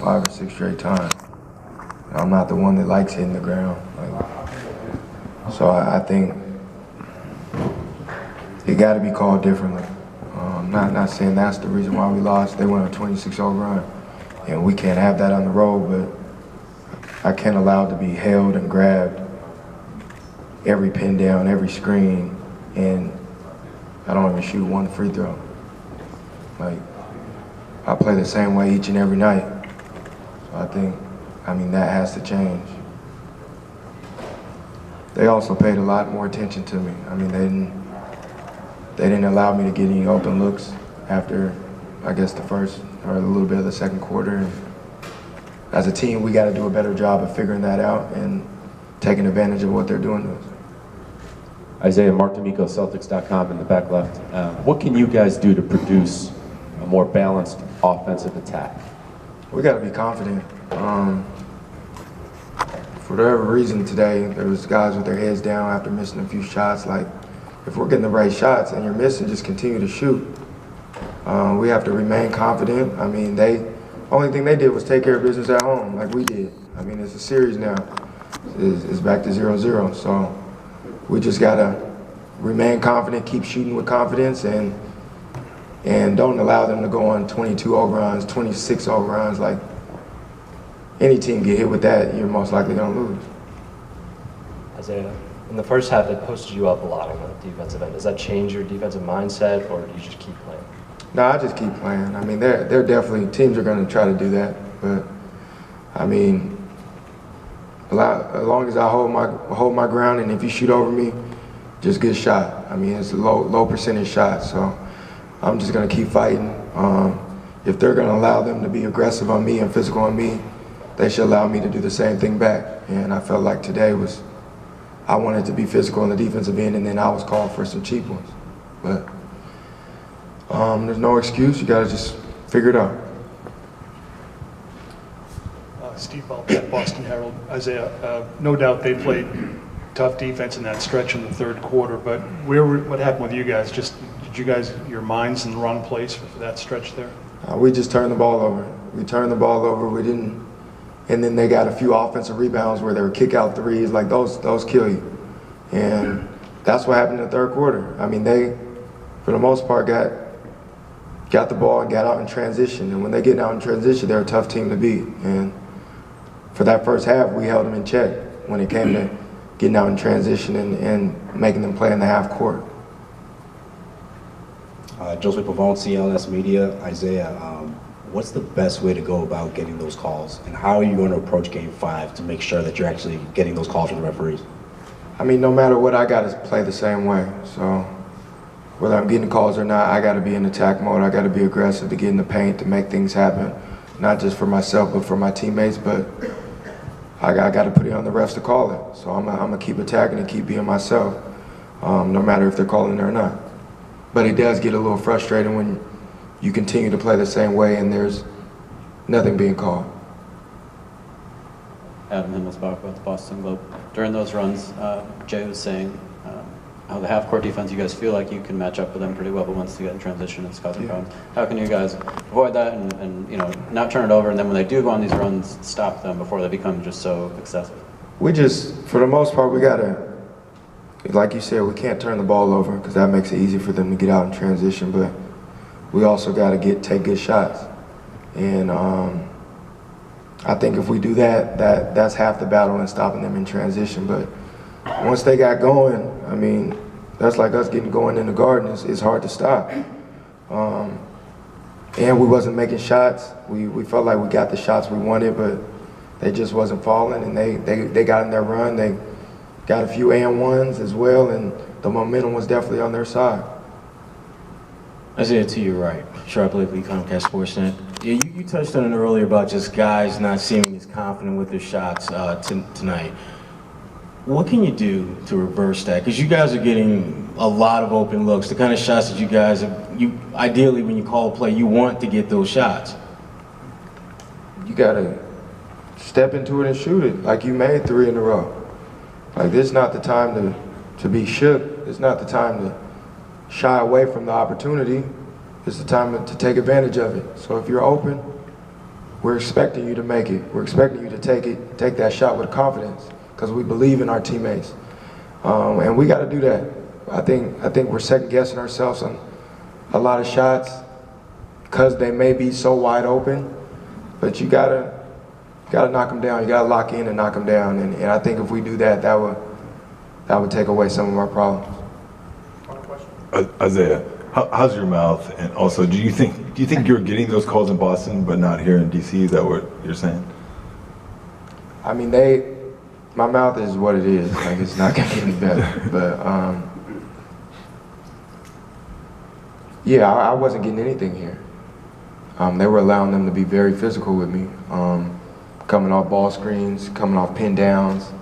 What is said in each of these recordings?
5 or 6 straight times. I'm not the one that likes hitting the ground. Like, so I think it got to be called differently. Not saying that's the reason why we lost. They went a 26-0 run, and we can't have that on the road, but I can't allow it to be held and grabbed every pin down, every screen, and I don't even shoot one free throw. Like, I play the same way each and every night. So I mean, that has to change. They also paid a lot more attention to me. I mean, they didn't allow me to get any open looks after, I guess, the first or a little bit of the second quarter. And as a team, we got to do a better job of figuring that out and taking advantage of what they're doing to us. Isaiah, Mark D'Amico, Celtics.com in the back left. What can you guys do to produce a more balanced offensive attack? We got to be confident. For whatever reason today, there was guys with their heads down after missing a few shots. Like, if we're getting the right shots and you're missing, just continue to shoot. We have to remain confident. I mean, only thing they did was take care of business at home, like we did. I mean, it's a series now. It's back to 0-0. So we just gotta remain confident, keep shooting with confidence, and don't allow them to go on 22-0 runs, 26-0 runs. Like, any team get hit with that, you're most likely gonna lose. Isaiah, in the first half, they posted you up a lot on the defensive end. Does that change your defensive mindset, or do you just keep playing? No, I just keep playing. I mean, they're definitely, teams are going to try to do that. But, I mean, as long as I hold my ground, and if you shoot over me, just get shot. I mean, it's a low percentage shot, so I'm just going to keep fighting. If they're going to allow them to be aggressive on me and physical on me, they should allow me to do the same thing back. And I felt like today I wanted to be physical on the defensive end, and then I was called for some cheap ones. But there's no excuse. You got to just figure it out. Steve Ballett, Boston Herald. Isaiah, no doubt they played tough defense in that stretch in the third quarter, but what happened with you guys? Did you guys, your minds in the wrong place for that stretch there? We just turned the ball over. We turned the ball over. We didn't. And then they got a few offensive rebounds where they were kick out threes. Like, those kill you. And that's what happened in the third quarter. I mean, they, for the most part, got the ball and got out in transition. And when they get out in transition, they're a tough team to beat. And for that first half, we held them in check when it came to getting out in transition and making them play in the half court. Joseph Pavone, CLS Media. Isaiah, what's the best way to go about getting those calls? And how are you going to approach Game 5 to make sure that you're actually getting those calls from the referees? I mean, no matter what, I got to play the same way. So whether I'm getting calls or not, I got to be in attack mode. I got to be aggressive to get in the paint, to make things happen, not just for myself, but for my teammates. But I got to put it on the refs to call it. So I'm going to keep attacking and keep being myself, no matter if they're calling it or not. But it does get a little frustrating when you continue to play the same way and there's nothing being called. Adam Himmelsbach with the Boston Globe. During those runs, Jay was saying how the half-court defense, you guys feel like you can match up with them pretty well, but once they get in transition, it's causing problems. How can you guys avoid that and not turn it over, and then when they do go on these runs, stop them before they become just so excessive? We just, for the most part, we got to, like you said, we can't turn the ball over because that makes it easy for them to get out in transition, but we also got to take good shots. And I think if we do that's half the battle in stopping them in transition. But once they got going, I mean, that's like us getting going in the garden. It's hard to stop. And we wasn't making shots. We felt like we got the shots we wanted, but they just wasn't falling. And they got in their run. They got a few and-ones as well, and the momentum was definitely on their side. Isaiah, to your right, Sharp Blakely, Comcast Sportsnet. Yeah, you touched on it earlier about just guys not seeming as confident with their shots tonight. What can you do to reverse that? Because you guys are getting a lot of open looks, the kind of shots that you guys ideally when you call a play, you want to get those shots. You gotta step into it and shoot it. Like, you made 3 in a row. Like, this is not the time to be shook. It's not the time to shy away from the opportunity. It's the time to take advantage of it. So if you're open, we're expecting you to make it. We're expecting you to take that shot with confidence because we believe in our teammates. And we got to do that. I think we're second guessing ourselves on a lot of shots because they may be so wide open, but you gotta knock them down. You gotta lock in and knock them down. And I think if we do that, that would take away some of our problems. Isaiah, how's your mouth? And also, do you think you're getting those calls in Boston but not here in DC? Is that what you're saying? I mean, my mouth is what it is. Like, it's not gonna get any better. But yeah, I wasn't getting anything here. They were allowing them to be very physical with me, coming off ball screens, coming off pin downs,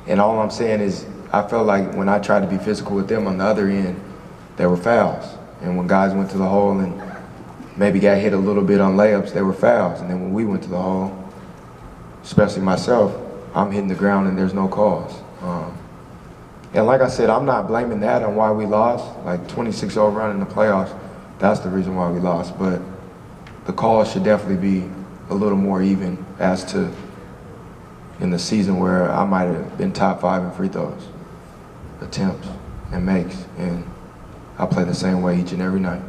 and all I'm saying is I felt like when I tried to be physical with them on the other end, there were fouls. And when guys went to the hole and maybe got hit a little bit on layups, there were fouls. And then when we went to the hole, especially myself, I'm hitting the ground and there's no calls. And like I said, I'm not blaming that on why we lost. Like 26-0 run in the playoffs, that's the reason why we lost. But the calls should definitely be a little more even as to in the season where I might have been top 5 in free throws, attempts, and makes. And I play the same way each and every night.